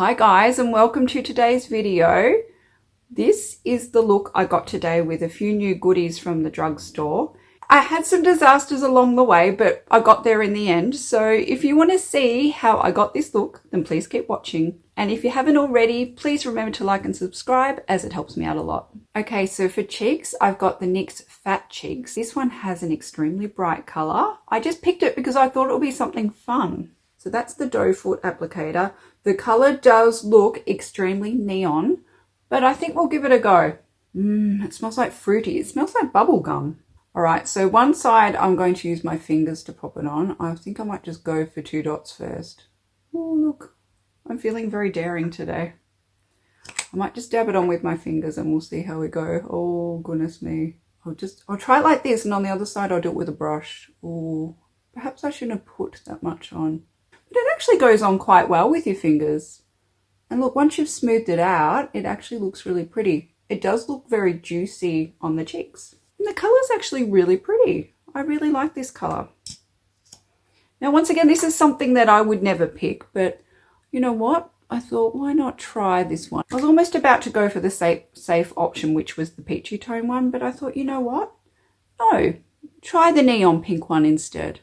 Hi guys, and welcome to today's video. This is the look I got today with a few new goodies from the drugstore. I had some disasters along the way, but I got there in the end. So if you want to see how I got this look, then please keep watching. And if you haven't already, please remember to like and subscribe as it helps me out a lot. Okay, so for cheeks, I've got the NYX Fat Cheeks. This one has an extremely bright color. I just picked it because I thought it would be something fun. So that's the doe foot applicator. The color does look extremely neon, but I think we'll give it a go. It smells like fruity. It smells like bubble gum. All right, so one side I'm going to use my fingers to pop it on. I think I might just go for 2 dots first. Oh, look, I'm feeling very daring today. I might just dab it on with my fingers and we'll see how we go. Oh, goodness me. I'll try it like this, and on the other side I'll do it with a brush. Oh, perhaps I shouldn't have put that much on. But it actually goes on quite well with your fingers. And look, once you've smoothed it out, it actually looks really pretty. It does look very juicy on the cheeks. And the colour's actually really pretty. I really like this colour. Now, once again, this is something that I would never pick, but you know what? I thought, why not try this one? I was almost about to go for the safe option, which was the peachy tone one, but I thought, you know what? No, try the neon pink one instead.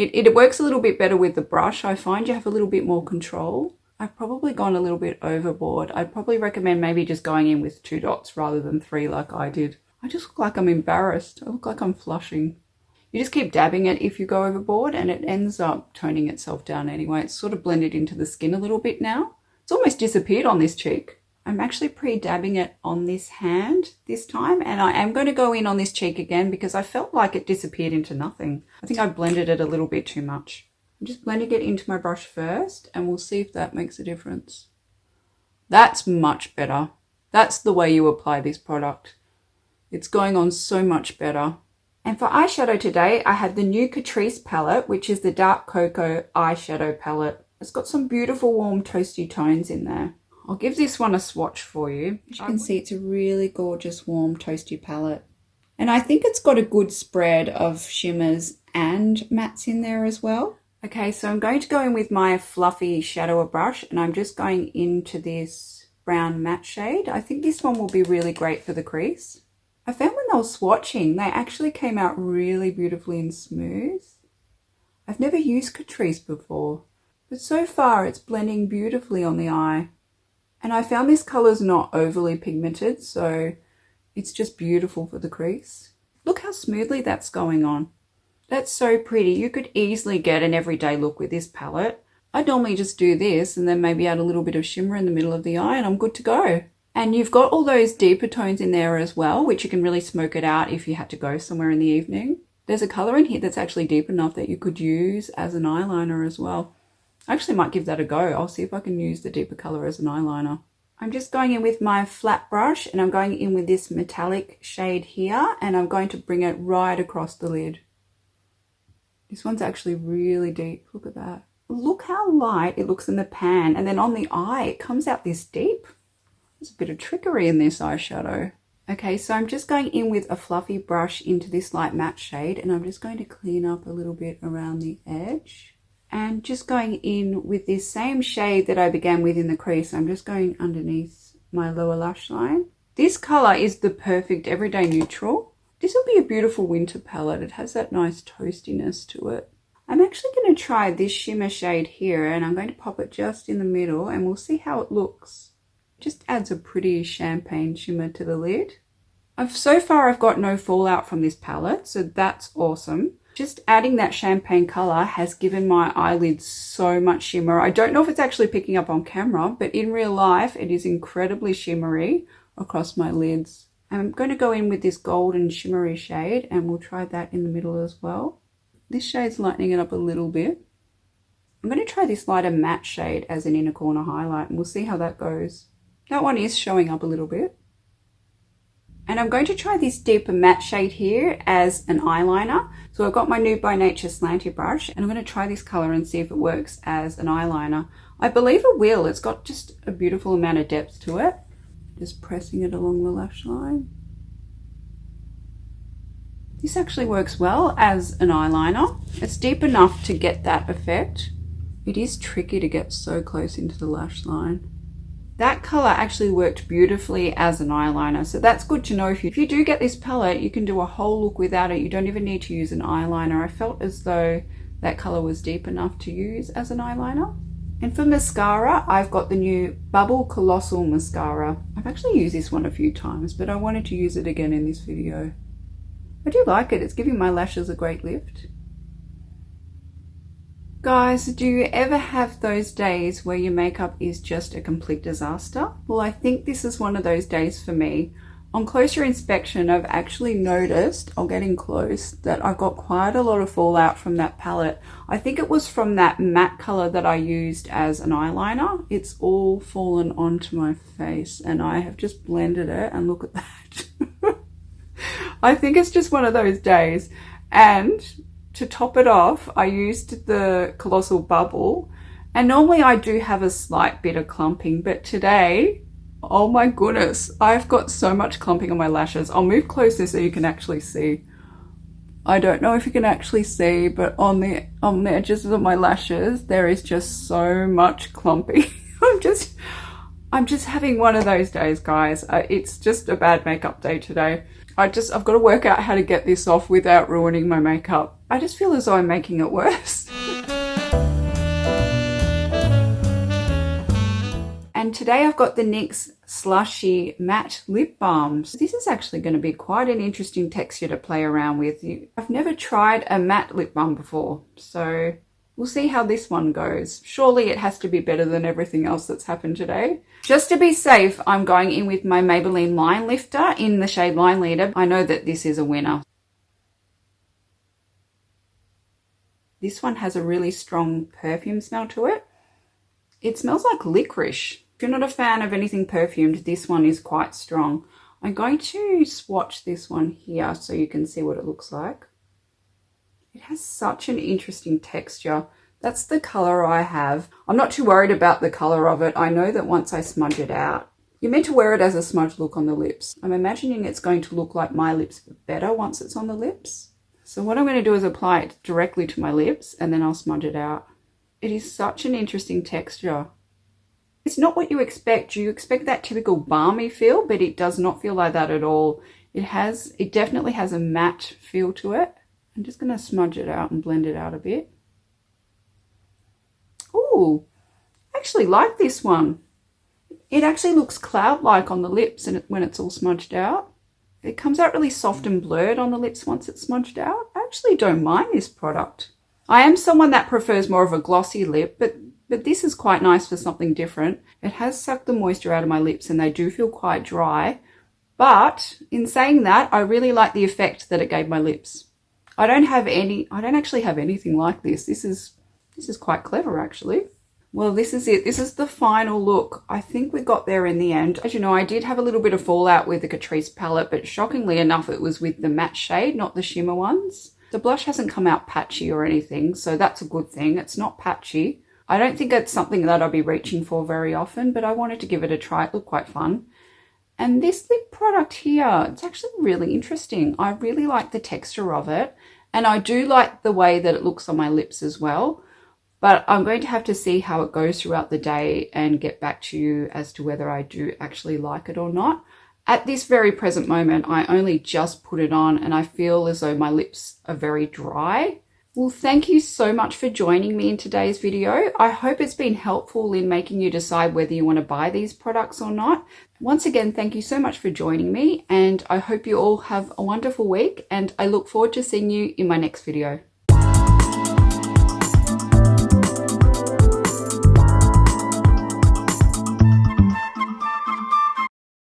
It works a little bit better with the brush. I find you have a little bit more control. I've probably gone a little bit overboard. I'd probably recommend maybe just going in with 2 dots rather than 3 like I did. I just look like I'm embarrassed. I look like I'm flushing. You just keep dabbing it if you go overboard, and it ends up toning itself down anyway. It's sort of blended into the skin a little bit now. It's almost disappeared on this cheek. I'm actually pre-dabbing it on this hand this time, and I am going to go in on this cheek again because I felt like it disappeared into nothing. I think I blended it a little bit too much. I'm just blending it into my brush first, and we'll see if that makes a difference. That's much better. That's the way you apply this product. It's going on so much better. And for eyeshadow today, I had the new Catrice palette, which is the Dark Cocoa eyeshadow palette. It's got some beautiful warm toasty tones in there. I'll give this one a swatch for you. As you can see, it's a really gorgeous warm toasty palette. And I think it's got a good spread of shimmers and mattes in there as well. Okay, so I'm going to go in with my fluffy shadower brush, and I'm just going into this brown matte shade. I think this one will be really great for the crease. I found when I was swatching, they actually came out really beautifully and smooth. I've never used Catrice before, but so far it's blending beautifully on the eye. And I found this colour's not overly pigmented, so it's just beautiful for the crease. Look how smoothly that's going on. That's so pretty. You could easily get an everyday look with this palette. I normally just do this and then maybe add a little bit of shimmer in the middle of the eye, and I'm good to go. And you've got all those deeper tones in there as well, which you can really smoke it out if you had to go somewhere in the evening. There's a colour in here that's actually deep enough that you could use as an eyeliner as well. I actually might give that a go. I'll see if I can use the deeper colour as an eyeliner. I'm just going in with my flat brush, and I'm going in with this metallic shade here, and I'm going to bring it right across the lid. This one's actually really deep. Look at that. Look how light it looks in the pan, and then on the eye it comes out this deep. There's a bit of trickery in this eyeshadow. Okay, so I'm just going in with a fluffy brush into this light matte shade, and I'm just going to clean up a little bit around the edge. And just going in with this same shade that I began with in the crease, I'm just going underneath my lower lash line. This colour is the perfect everyday neutral. This will be a beautiful winter palette. It has that nice toastiness to it. I'm actually going to try this shimmer shade here, and I'm going to pop it just in the middle, and we'll see how it looks. Just adds a pretty champagne shimmer to the lid. So far I've got no fallout from this palette, so that's awesome. Just adding that champagne colour has given my eyelids so much shimmer. I don't know if it's actually picking up on camera, but in real life it is incredibly shimmery across my lids. I'm going to go in with this golden shimmery shade, and we'll try that in the middle as well. This shade's lightening it up a little bit. I'm going to try this lighter matte shade as an inner corner highlight, and we'll see how that goes. That one is showing up a little bit. And I'm going to try this deeper matte shade here as an eyeliner. So I've got my Nude by Nature slanty brush, and I'm going to try this colour and see if it works as an eyeliner. I believe it will. It's got just a beautiful amount of depth to it. Just pressing it along the lash line. This actually works well as an eyeliner. It's deep enough to get that effect. It is tricky to get so close into the lash line. That colour actually worked beautifully as an eyeliner, so that's good to know. If you do get this palette, you can do a whole look without it. You don't even need to use an eyeliner. I felt as though that colour was deep enough to use as an eyeliner. And for mascara, I've got the new Bubble Colossal Mascara. I've actually used this one a few times, but I wanted to use it again in this video. I do like it. It's giving my lashes a great lift. Guys, do you ever have those days where your makeup is just a complete disaster? Well, I think this is one of those days for me. On closer inspection, I've actually noticed, I'll get in close, that I got quite a lot of fallout from that palette. I think it was from that matte color that I used as an eyeliner. It's all fallen onto my face and I have just blended it, and look at that. I think it's just one of those days. And to top it off, I used the Colossal Bubble, and normally I do have a slight bit of clumping, but today, oh my goodness, I've got so much clumping on my lashes. I'll move closer so you can actually see. I don't know if you can actually see, but on the edges of my lashes, there is just so much clumping. I'm just having one of those days, guys. It's just a bad makeup day today. I've got to work out how to get this off without ruining my makeup. I just feel as though I'm making it worse. And today I've got the NYX Slushy Matte Lip Balms. This is actually going to be quite an interesting texture to play around with. I've never tried a matte lip balm before, so we'll see how this one goes. Surely it has to be better than everything else that's happened today. Just to be safe, I'm going in with my Maybelline Line Lifter in the shade Line Leader. I know that this is a winner. This one has a really strong perfume smell to it. It smells like licorice. If you're not a fan of anything perfumed, this one is quite strong. I'm going to swatch this one here so you can see what it looks like. It has such an interesting texture. That's the colour I have. I'm not too worried about the colour of it. I know that once I smudge it out, you're meant to wear it as a smudge look on the lips. I'm imagining it's going to look like my lips better once it's on the lips. So what I'm going to do is apply it directly to my lips and then I'll smudge it out. It is such an interesting texture. It's not what you expect. You expect that typical balmy feel, but it does not feel like that at all. It definitely has a matte feel to it. I'm just going to smudge it out and blend it out a bit. Ooh, I actually like this one. It actually looks cloud-like on the lips when it's all smudged out. It comes out really soft and blurred on the lips once it's smudged out. I actually don't mind this product. I am someone that prefers more of a glossy lip, but this is quite nice for something different. It has sucked the moisture out of my lips and they do feel quite dry. But in saying that, I really like the effect that it gave my lips. I don't actually have anything like this. This is quite clever, actually. Well, this is it. This is the final look. I think we got there in the end. As you know, I did have a little bit of fallout with the Catrice palette, but shockingly enough, it was with the matte shade, not the shimmer ones. The blush hasn't come out patchy or anything, so that's a good thing. It's not patchy. I don't think it's something that I'll be reaching for very often, but I wanted to give it a try. It looked quite fun. And this lip product here, it's actually really interesting. I really like the texture of it, and I do like the way that it looks on my lips as well. But I'm going to have to see how it goes throughout the day and get back to you as to whether I do actually like it or not. At this very present moment, I only just put it on and I feel as though my lips are very dry. Well, thank you so much for joining me in today's video. I hope it's been helpful in making you decide whether you want to buy these products or not. Once again, thank you so much for joining me, and I hope you all have a wonderful week, and I look forward to seeing you in my next video.